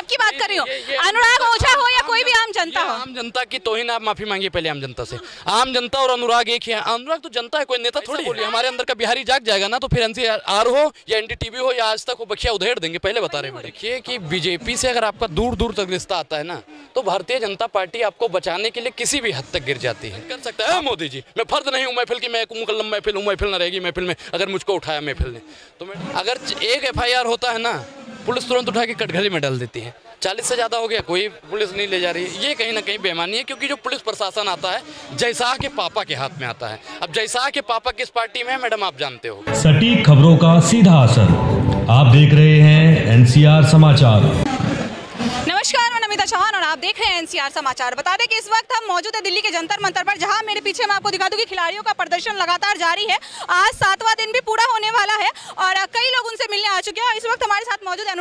सबकी बात कर रही हूँ, अनुराग ओझा हो या कोई भी आम जनता हो। आम जनता की तौहीन, आप माफी मांगिए पहले आम जनता से। आम जनता और अनुराग एक ही है। अनुराग तो जनता है, कोई नेता थोड़ी है। हमारे अंदर का बिहारी जाग जाएगा ना तो फिर एनसीआर हो या एनडीटीवी हो या आज तक हो, बखिया उधेड़ देंगे। पहले बता रहे हैं, देखिए कि बीजेपी से अगर आपका दूर दूर तक रिश्ता आता है ना तो भारतीय जनता पार्टी आपको बचाने के लिए किसी भी हद तक गिर जाती है। कर सकता है मोदी जी, मैं फर्द नहीं हूँ महफिल की, मैं मुकल्लम महफिल हूँ, महफिल न रहेगी महफिल में अगर मुझको उठाया महफिल ने। तो मैं अगर एक FIR होता है ना, पुलिस तुरंत उठा के कटघरे में डाल देती है। 40 से ज़्यादा हो गया, कोई पुलिस नहीं ले जा रही है। ये कहीं ना कहीं बेईमानी है, क्योंकि जो पुलिस प्रशासन आता है जयशाह के पापा के हाथ में आता है। अब जयशाह के पापा किस पार्टी में है मैडम, आप जानते हो। सटीक खबरों का सीधा असर, आप देख रहे हैं NCR समाचार। नमस्कार, मैं नमिता चौहान और आप देख रहे हैं NCR समाचार। बता दें कि इस वक्त हम मौजूद है दिल्ली के जंतर मंतर पर, जहां मेरे पीछे मैं आपको दिखा दूं कि खिलाड़ियों का प्रदर्शन लगातार जारी है। आज 7वां दिन भी पूरा होने वाला है और कई लोग उनसे मिलने आ चुके हैं। और इस वक्त हमारे साथ मौजूद है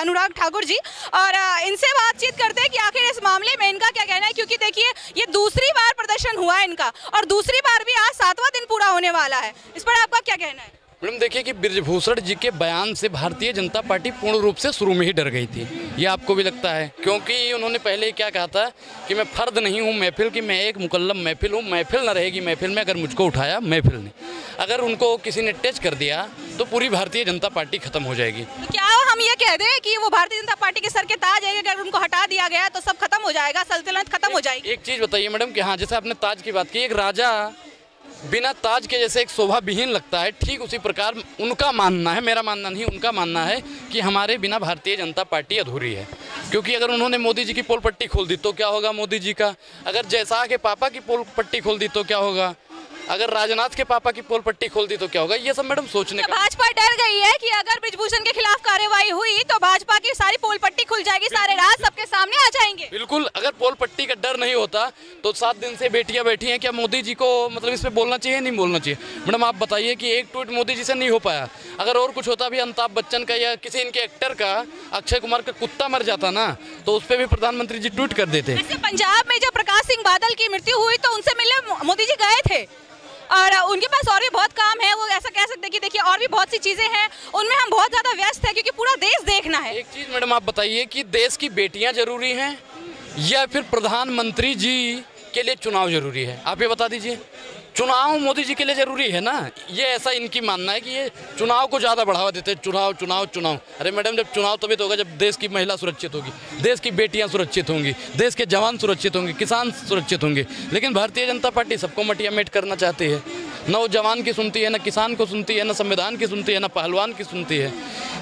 अनुराग ठाकुर जी, और इनसे बातचीत करते हैं कि आखिर इस मामले में इनका क्या कहना है। क्योंकि देखिए, ये दूसरी बार प्रदर्शन हुआ है इनका और दूसरी बार भी आज 7वां दिन पूरा होने वाला है। इस पर आपका क्या कहना है? मैडम देखिए कि बृजभूषण जी के बयान से भारतीय जनता पार्टी पूर्ण रूप से शुरू में ही डर गई थी। ये आपको भी लगता है, क्योंकि उन्होंने पहले ही क्या कहा था कि मैं फर्द नहीं हूँ महफिल की, मैं एक मुकल्लम महफिल हूँ, महफिल न रहेगी महफिल में अगर मुझको उठाया महफिल ने। अगर उनको किसी ने टच कर दिया तो पूरी भारतीय जनता पार्टी खत्म हो जाएगी। तो क्या हम ये कह दें कि वो भारतीय जनता पार्टी के सर के ताज है, अगर उनको हटा दिया गया तो सब खत्म हो जाएगा, सल्तनत खत्म हो जाएगी? एक चीज़ बताइए मैडम कि हाँ, जैसे आपने ताज की बात की, एक राजा बिना ताज के जैसे एक शोभा विहीन लगता है, ठीक उसी प्रकार उनका मानना है, मेरा मानना नहीं, उनका मानना है कि हमारे बिना भारतीय जनता पार्टी अधूरी है। क्योंकि अगर उन्होंने मोदी जी की पोल पट्टी खोल दी तो क्या होगा मोदी जी का, अगर जयशाह के पापा की पोल पट्टी खोल दी तो क्या होगा, अगर राजनाथ के पापा की पोल पट्टी खोल दी तो क्या होगा। ये सब मैडम सोचने का। भाजपा डर गई है कि अगर बृजभूषण के खिलाफ कार्रवाई हुई तो भाजपा की सारी पोल पट्टी खुल जाएगी, सारे राज सबके सामने आ जाएंगे। बिल्कुल, अगर पोल पट्टी का डर नहीं होता तो 7 दिन से बेटियां बैठी हैं, क्या मोदी जी को मतलब इस पे बोलना चाहिए नहीं बोलना चाहिए? मैडम आप बताइए कि एक ट्वीट मोदी जी से नहीं हो पाया, अगर और कुछ होता भी, अमिताभ बच्चन का या किसी इनके एक्टर का, अक्षय कुमार का कुत्ता मर जाता ना तो उस पर भी प्रधानमंत्री जी ट्वीट कर देते। पंजाब में जब प्रकाश सिंह बादल की मृत्यु हुई तो उनसे मिलने मोदी जी गए थे और उनके पास और भी बहुत काम है। वो ऐसा कह सकते हैं कि देखिए और भी बहुत सी चीजें हैं, उनमें हम बहुत ज्यादा व्यस्त हैं क्योंकि पूरा देश देखना है। एक चीज मैडम आप बताइए कि देश की बेटियां जरूरी हैं या फिर प्रधानमंत्री जी के लिए चुनाव जरूरी है? आप ये बता दीजिए। चुनाव मोदी जी के लिए जरूरी है ना, ये ऐसा इनकी मानना है कि ये चुनाव को ज़्यादा बढ़ावा देते हैं, चुनाव चुनाव चुनाव। अरे मैडम, जब चुनाव तभी तो होगा जब देश की महिला सुरक्षित होगी, देश की बेटियां सुरक्षित होंगी, देश के जवान सुरक्षित होंगे, किसान सुरक्षित होंगे। लेकिन भारतीय जनता पार्टी सबको मटियामेट करना चाहती है, न वो जवान की सुनती है, न किसान को सुनती है, न संविधान की सुनती है, न पहलवान की सुनती है।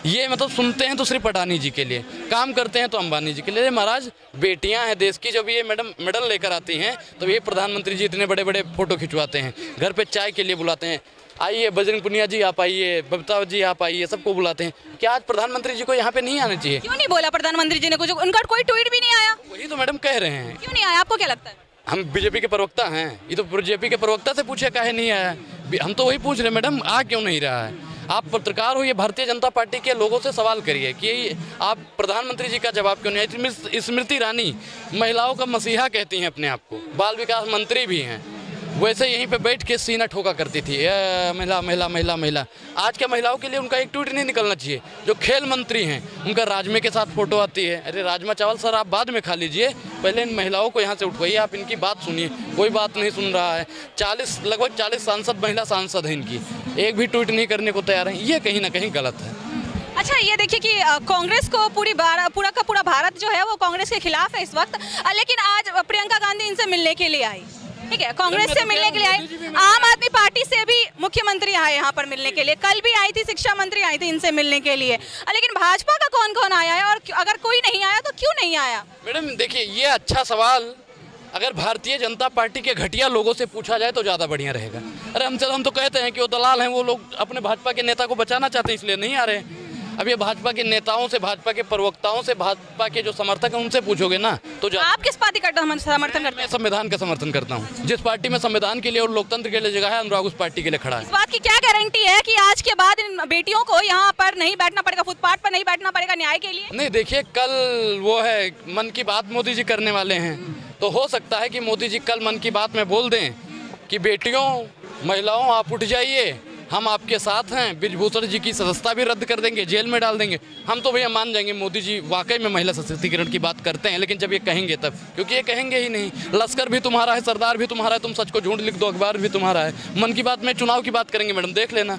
ये मतलब सुनते हैं तो सिर्फ अडानी जी के लिए, काम करते हैं तो अंबानी जी के लिए। महाराज बेटियां हैं देश की, जब ये मैडम मेडल लेकर आती हैं तो ये प्रधानमंत्री जी इतने बड़े बड़े फोटो खिंचवाते हैं, घर पे चाय के लिए बुलाते हैं, आइए बजरंग पुनिया जी आप आइए, बबीता जी आप आइए, सबको बुलाते हैं। क्या आज प्रधानमंत्री जी को यहाँ पे नहीं आना चाहिए? क्यों नहीं बोला प्रधानमंत्री जी ने कुछ? उनका कोई ट्वीट भी नहीं आया। वही तो मैडम कह रहे हैं। क्यों नहीं आया, आपको क्या लगता है? हम बीजेपी के प्रवक्ता हैं, ये तो बीजेपी के प्रवक्ता से पूछे काहे नहीं आया। हम तो वही पूछ रहे मैडम, आ क्यों नहीं रहा है? आप पत्रकार हो, ये भारतीय जनता पार्टी के लोगों से सवाल करिए कि आप प्रधानमंत्री जी का जवाब क्यों नहीं आया। स्मृति ईरानी महिलाओं का मसीहा कहती हैं अपने आप को, बाल विकास मंत्री भी हैं, वैसे यहीं पे बैठ के सीना ठोका करती थी, महिला महिला महिला महिला। आज के महिलाओं के लिए उनका एक ट्वीट नहीं निकलना चाहिए। जो खेल मंत्री हैं उनका राजमे के साथ फोटो आती है। अरे राजमा चावल सर आप बाद में खा लीजिए, पहले इन महिलाओं को यहाँ से उठवाइए, आप इनकी बात सुनिए। कोई बात नहीं सुन रहा है। लगभग 40 सांसद महिला सांसद हैं इनकी, एक भी ट्वीट नहीं करने को तैयार हैं। ये कहीं ना कहीं गलत है। अच्छा, ये देखिए कि कांग्रेस को पूरा का पूरा भारत जो है वो कांग्रेस के खिलाफ है इस वक्त, लेकिन आज प्रियंका गांधी इनसे मिलने के लिए आई, ठीक है, कांग्रेस से मिलने के लिए आई। आम आदमी पार्टी से भी मुख्यमंत्री आए यहाँ पर मिलने के लिए, कल भी आई थी, शिक्षा मंत्री आई थी इनसे मिलने के लिए। लेकिन भाजपा का कौन कौन आया है और अगर कोई नहीं आया तो क्यों नहीं आया? मैडम देखिए, ये अच्छा सवाल अगर भारतीय जनता पार्टी के घटिया लोगों से पूछा जाए तो ज़्यादा बढ़िया रहेगा। अरे हम तो कहते हैं कि वो दलाल हैं, वो लोग अपने भाजपा के नेता को बचाना चाहते हैं इसलिए नहीं आ रहे हैं। अब ये भाजपा के नेताओं से, भाजपा के प्रवक्ताओं से, भाजपा के जो समर्थक हैं उनसे पूछोगे ना तो आप किस पार्टी का समर्थन करते हैं? संविधान का समर्थन करता हूँ। जिस पार्टी में संविधान के लिए और लोकतंत्र के लिए जगह है, अनुराग उस पार्टी के लिए खड़ा है। इस बात की क्या गारंटी है कि आज के बाद इन बेटियों को यहाँ पर नहीं बैठना पड़ेगा, फुटपाथ पर नहीं बैठना पड़ेगा न्याय के लिए? नहीं, देखिए कल वो है मन की बात मोदी जी करने वाले हैं, तो हो सकता है कि मोदी जी कल मन की बात में बोल दें कि बेटियों महिलाओं आप उठ जाइए हम आपके साथ हैं, ब्रिजभूषण जी की सदस्यता भी रद्द कर देंगे, जेल में डाल देंगे। हम तो भैया मान जाएंगे मोदी जी वाकई में महिला सशक्तिकरण की बात करते हैं, लेकिन जब ये कहेंगे तब, क्योंकि ये कहेंगे ही नहीं। लश्कर भी तुम्हारा है, सरदार भी तुम्हारा है, तुम सच को झूठ लिख दो, अखबार भी तुम्हारा है। मन की बात में चुनाव की बात करेंगे मैडम, देख लेना।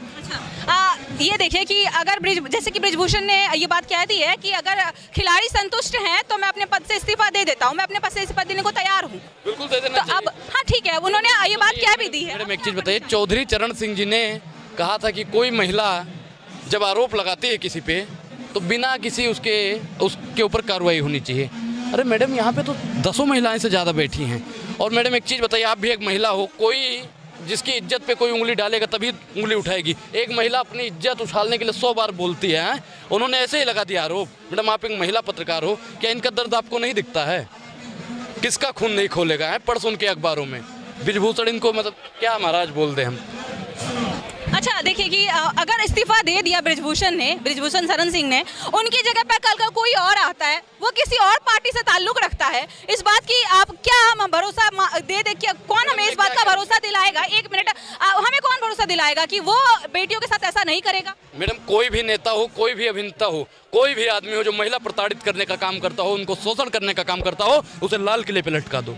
ये देखिए कि अगर जैसे कि ब्रिजभूषण ने ये बात कह दी है कि अगर खिलाड़ी संतुष्ट हैं तो मैं अपने पद से इस्तीफा दे देता हूं, मैं अपने पद से इस्तीफा देने को तैयार हूं। बिल्कुल दे देना। तो अब हाँ ठीक है, उन्होंने ये बात कह भी दी है। मैडम एक चीज़ बताइए, चौधरी चरण सिंह जी ने कहा था कि कोई महिला जब आरोप लगाती है किसी पे तो बिना किसी उसके ऊपर कार्रवाई होनी चाहिए। अरे मैडम यहाँ पे तो 10 महिलाएं से ज़्यादा बैठी हैं। और मैडम एक चीज़ बताइए, आप भी एक महिला हो, कोई जिसकी इज्जत पे कोई उंगली डालेगा तभी उंगली उठाएगी। एक महिला अपनी इज्जत उछालने के लिए 100 बार बोलती है। उन्होंने ऐसे ही लगा दिया आरोप। मैडम आप एक महिला पत्रकार हो, क्या इनका दर्द आपको नहीं दिखता है? किसका खून नहीं खोलेगा है पढ़ सुन के अखबारों में। ब्रिजभूषण इनको मतलब क्या महाराज बोल दे हम। अच्छा देखिए कि अगर इस्तीफा दे दिया ब्रिजभूषण शरण सिंह ने, उनकी जगह पर कल का कोई और आता है, वो किसी और पार्टी से ताल्लुक रखता है, इस बात की आप क्या हम भरोसा दे क्या कौन हमें इस बात का भरोसा दिलाएगा? एक मिनट, हमें कौन भरोसा दिलाएगा कि वो बेटियों के साथ ऐसा नहीं करेगा? मैडम कोई भी नेता हो, कोई भी अभिनेता हो, कोई भी आदमी हो जो महिला प्रताड़ित करने का काम करता हो, उनको शोषण करने का काम करता हो, उसे लाल किले पे लटका दो।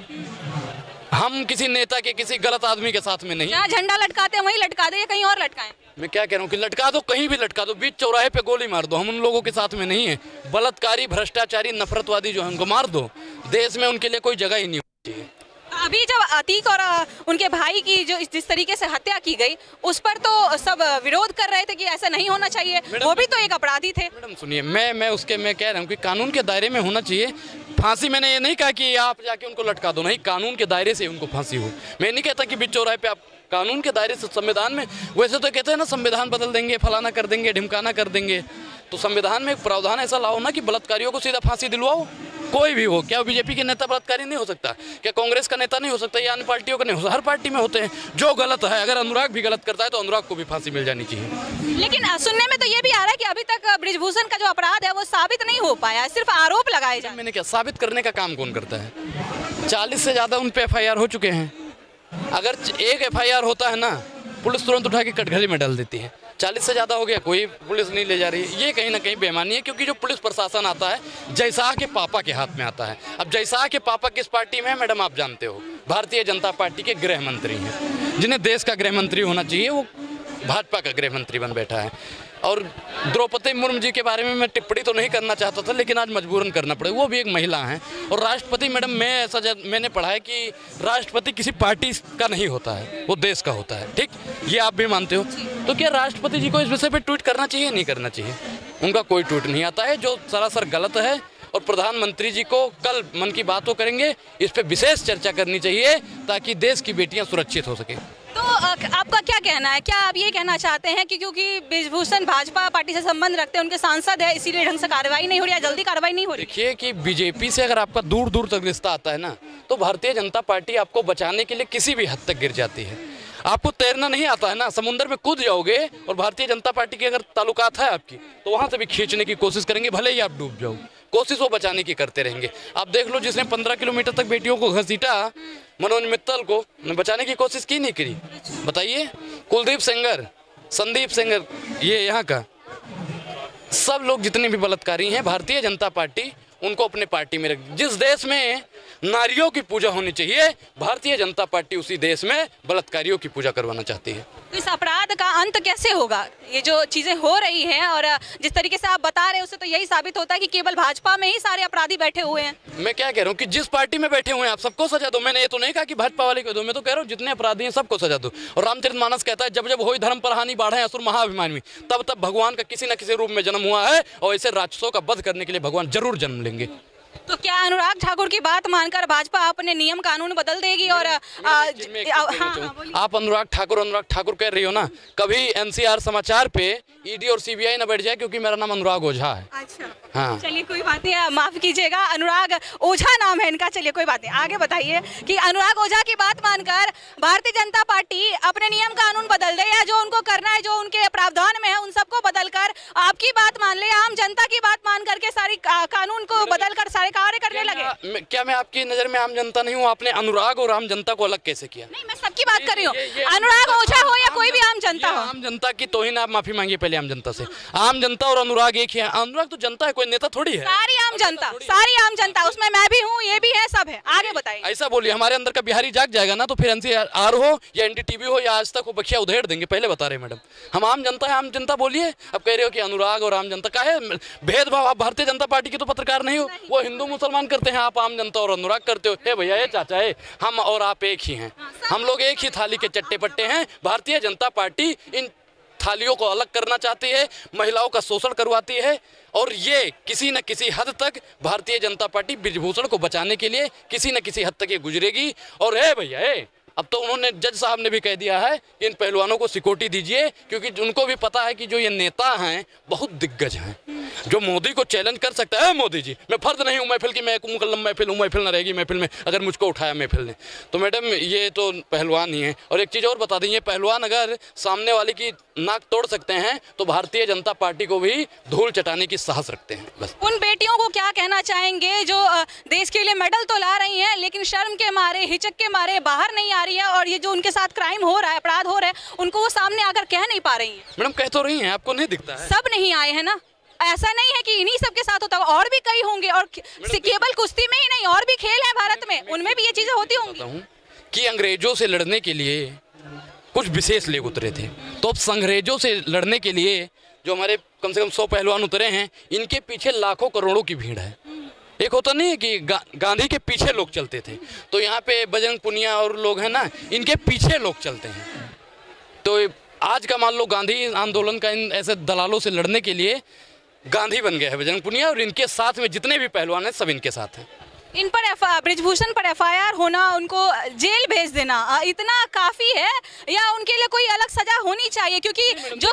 हम किसी नेता के किसी गलत आदमी के साथ में नहीं। जहाँ झंडा लटकाते हैं वहीं लटका दे या कहीं और लटकाएं? मैं क्या कह रहा हूँ कि लटका दो, कहीं भी लटका दो, बीच चौराहे पे गोली मार दो, हम उन लोगों के साथ में नहीं है। बलात्कारी, भ्रष्टाचारी, नफरतवादी जो है उनको मार दो। देश में उनके लिए कोई जगह ही नहीं होती है। अभी जब अतीक और उनके भाई की जो जिस तरीके से हत्या की गई, उस पर तो सब विरोध कर रहे थे कि ऐसा नहीं होना चाहिए, वो भी तो एक अपराधी थे। मैडम सुनिए, मैं कह रहा हूँ कि कानून के दायरे में होना चाहिए। फांसी मैंने ये नहीं कहा कि आप जाके उनको लटका दो, नहीं, कानून के दायरे से उनको फांसी हो। मैं नहीं कहता कि बीच चौराहे पे आप, कानून के दायरे से, संविधान में। वैसे तो कहते हैं ना संविधान बदल देंगे, फलाना कर देंगे, ढिमकाना कर देंगे, तो संविधान में एक प्रावधान ऐसा लाओ ना कि बलात्कारियों को सीधा फांसी दिलवाओ, कोई भी हो। क्या बीजेपी के नेता बलात्कारी नहीं हो सकता? क्या कांग्रेस का नेता नहीं हो सकता? या अन्य पार्टियों का नहीं हो सकता? हर पार्टी में होते हैं जो गलत है। अगर अनुराग भी गलत करता है तो अनुराग को भी फांसी मिल जानी चाहिए। लेकिन सुनने में तो ये भी आ रहा है कि अभी तक ब्रिजभूषण का जो अपराध है वो साबित नहीं हो पाया, सिर्फ आरोप लगाए जाए। मैंने क्या, साबित करने का काम कौन करता है? 40 से ज़्यादा उन पे FIR हो चुके हैं। अगर एक FIR होता है ना, पुलिस तुरंत उठा के कटघरे में डाल देती है। 40 से ज़्यादा हो गया, कोई पुलिस नहीं ले जा रही है। ये कहीं ना कहीं बेईमानी है, क्योंकि जो पुलिस प्रशासन आता है जयशाह के पापा के हाथ में आता है। अब जयशाह के पापा किस पार्टी में है मैडम आप जानते हो? भारतीय जनता पार्टी के गृह मंत्री हैं। जिन्हें देश का गृह मंत्री होना चाहिए वो भाजपा का गृह मंत्री बन बैठा है। और द्रौपदी मुर्मू जी के बारे में मैं टिप्पणी तो नहीं करना चाहता था, लेकिन आज मजबूरन करना पड़े। वो भी एक महिला हैं। और राष्ट्रपति मैडम, मैंने पढ़ा है कि राष्ट्रपति किसी पार्टी का नहीं होता है, वो देश का होता है। ठीक, ये आप भी मानते हो? तो क्या राष्ट्रपति जी को इस विषय पर ट्वीट करना चाहिए, नहीं करना चाहिए? उनका कोई ट्वीट नहीं आता है, जो सरासर गलत है। और प्रधानमंत्री जी को कल मन की बात करेंगे, इस पर विशेष चर्चा करनी चाहिए ताकि देश की बेटियां सुरक्षित हो सके। तो आपका क्या कहना है? क्या आप ये कहना चाहते हैं कि क्योंकि ब्रिजभूषण भाजपा पार्टी से संबंध रखते हैं, उनके सांसद है, इसीलिए ढंग से कार्रवाई नहीं हो रही है, जल्दी कार्रवाई नहीं हो रही? देखिए कि बीजेपी से अगर आपका दूर दूर तक रिश्ता आता है ना, तो भारतीय जनता पार्टी आपको बचाने के लिए किसी भी हद तक गिर जाती है। आपको तैरना नहीं आता है ना, समुद्र में कूद जाओगे और भारतीय जनता पार्टी की अगर ताल्लुकात है आपकी, तो वहां से भी खींचने की कोशिश करेंगे, भले ही आप डूब जाओ, कोशिश वो बचाने की करते रहेंगे। आप देख लो, जिसने 15 किलोमीटर तक बेटियों को घसीटा, मनोज मित्तल को बचाने की कोशिश की नहीं करी? बताइए। कुलदीप सेंगर, संदीप सेंगर, ये यहाँ का सब लोग जितने भी बलात्कारी हैं, भारतीय जनता पार्टी उनको अपने पार्टी में रख। जिस देश में नारियों की पूजा होनी चाहिए, भारतीय जनता पार्टी उसी देश में बलात्कारियों की पूजा करवाना चाहती है। तो इस अपराध का अंत कैसे होगा? ये जो चीजें हो रही हैं और जिस तरीके से आप बता रहे हैं, उससे तो यही साबित होता है कि केवल भाजपा में ही सारे अपराधी बैठे हुए हैं। मैं क्या कह रहा हूँ कि जिस पार्टी में बैठे हुए हैं आप सबको सजा दो। मैंने ये तो नहीं कहा कि भाजपा वाले को दो, मैं तो कह रहा हूँ जितने अपराधी हैं सबको सजा दो। और रामचरितमानस कहता है, जब जब होई धर्म पर हानि बाढ़े असुर महाभिमानी, तब तब भगवान का किसी न किसी रूप में जन्म हुआ है, और ऐसे राक्षसों का वध करने के लिए भगवान जरूर जन्म लेंगे। तो क्या अनुराग ठाकुर की बात मानकर भाजपा अपने नियम कानून बदल देगी? और आप अनुराग ठाकुर कह रही हो ना, कभी NCR समाचार पे ED और CBI न बैठ जाए, क्योंकि मेरा नाम अनुराग ओझा है। अच्छा, हाँ, चलिए कोई बात नहीं, माफ कीजिएगा, अनुराग ओझा नाम है इनका। चलिए कोई बात नहीं, आगे बताइए कि अनुराग ओझा की बात मानकर भारतीय जनता पार्टी अपने नियम कानून बदल दे, या जो उनको करना है, जो उनके प्रावधान में है, उन सबको बदलकर आपकी बात मान ले, आम जनता की बात मान करके सारी कानून को बदलकर सारे कार्य करने लगे? क्या मैं आपकी नजर में आम जनता नहीं हूँ? आपने अनुराग और आम जनता को अलग कैसे किया? नहीं, मैं सबकी बात कर रही हूँ, अनुराग ओझा हो या कोई भी आम जनता हो। आम जनता की तौहीन, आप माफी मांगिए पहले आम जनता से। आम जनता और अनुराग एक ही है। अनुराग तो जनता है, कोई नेता थोड़ी है। सारी आम जनता, उसमें मैं भी हूँ, ये भी है, सब है। आगे बताइए। ऐसा बोलिए, हमारे अंदर का बिहारी जाग जाएगा ना, तो फिर एनसीआर हो या एनडीटीवी हो या आज तक हो, बखिया उधेड़ देंगे। पहले बता रहे मैडम, हम आम जनता है, आम जनता बोलिए। अब कह रहे हो कि अनुराग और आम जनता का है भेदभाव। आप भारतीय जनता पार्टी के तो पत्रकार नहीं हो, वो हिंदू मुसलमान करते हैं, आप आम जनता और अनुराग करते हो। हे भैया, ये चाचा है, हम और आप एक ही हैं, हम लोग एक ही थाली के चट्टे पट्टे हैं। भारतीय जनता पार्टी इन थालियों को अलग करना चाहती है, महिलाओं का शोषण करवाती है, और ये किसी न किसी हद तक भारतीय जनता पार्टी ब्रिजभूषण को बचाने के लिए किसी न किसी हद तक ये गुजरेगी। और है भैया, अब तो उन्होंने, जज साहब ने भी कह दिया है कि इन पहलवानों को सिक्योरिटी दीजिए, क्योंकि उनको भी पता है कि जो ये नेता हैं बहुत दिग्गज हैं, जो मोदी को चैलेंज कर सकता है। मोदी जी, मैं फर्द नहीं हूँ महफिल की, मैं एक मुकल्लम महफिल हूँ, महफिल ना रहेगी महफिल में अगर मुझको उठाया महफिल ने। तो मैडम, ये तो पहलवान ही है। और एक चीज़ और बता दें, ये पहलवान अगर सामने वाले की नाक तोड़ सकते हैं तो भारतीय जनता पार्टी को भी धूल चटाने की साहस रखते हैं। बस उन बेटियों को क्या कहना चाहेंगे जो देश के लिए मेडल तो ला रही हैं, लेकिन शर्म के मारे, हिचक के मारे बाहर नहीं आ रही है, और ये जो उनके साथ क्राइम हो रहा है, अपराध हो रहा है, उनको वो सामने आकर कह नहीं पा रही हैं? मैडम, कह तो रही हैं, आपको नहीं दिखता है? सब नहीं आए हैं ना, ऐसा नहीं है कि इन्हीं सब के साथ होता है, और भी कई होंगे। और केवल कुश्ती में ही नहीं, और भी खेल है भारत में, उनमें भी ये चीजें होती होंगी। कि अंग्रेजों से लड़ने के लिए कुछ विशेष लोग उतरे थे, तो अब अंग्रेजों से लड़ने के लिए जो हमारे कम से कम 100 पहलवान उतरे हैं, इनके पीछे लाखों करोड़ों की भीड़ है। एक होता नहीं है कि गांधी के पीछे लोग चलते थे, तो यहाँ पे बजरंग पुनिया और लोग हैं ना, इनके पीछे लोग चलते हैं। तो आज का मान लो गांधी आंदोलन का इन ऐसे दलालों से लड़ने के लिए गांधी बन गया है बजरंग पुनिया, और इनके साथ में जितने भी पहलवान हैं सब इनके साथ हैं। इन पर ब्रिजभूषण पर FIR होना, उनको जेल भेज देना, इतना काफी है या उनके लिए कोई अलग सजा होनी चाहिए? क्योंकि जो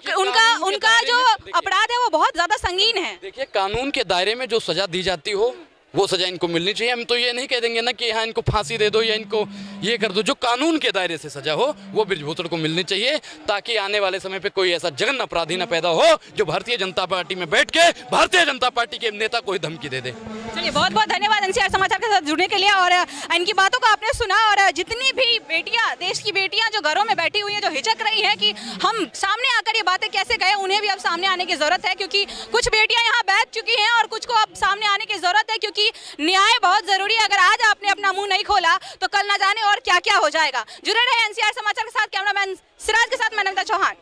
उनका जो अपराध है वो बहुत ज्यादा संगीन है। देखिए, कानून के दायरे में जो सजा दी जाती हो वो सजा इनको मिलनी चाहिए। हम तो ये नहीं कह देंगे ना कि हाँ इनको फांसी दे दो या इनको ये कर दो। जो कानून के दायरे से सजा हो वो ब्रिजभूषण को मिलनी चाहिए, ताकि आने वाले समय पे कोई ऐसा जघन्य अपराधी ना पैदा हो जो भारतीय जनता पार्टी में बैठ के भारतीय जनता पार्टी के नेता को धमकी दे दे। चलिए, बहुत बहुत धन्यवाद NCR समाचार के साथ जुड़ने के लिए, और इनकी बातों को आपने सुना। और जितनी भी बेटियां, देश की बेटियां जो घरों में बैठी हुई हैं, जो हिचक रही हैं कि हम सामने आकर ये बातें कैसे कहें, उन्हें भी अब सामने आने की जरूरत है, क्योंकि कुछ बेटियां यहाँ बैठ चुकी हैं और कुछ को अब सामने आने की जरूरत है, क्योंकि न्याय बहुत जरूरी है। अगर आज आपने अपना मुंह नहीं खोला तो कल ना जाने और क्या क्या हो जाएगा। जुड़े रहे NCR समाचार के साथ। कैमरामैन सिराज के साथ मैं नमिता चौहान।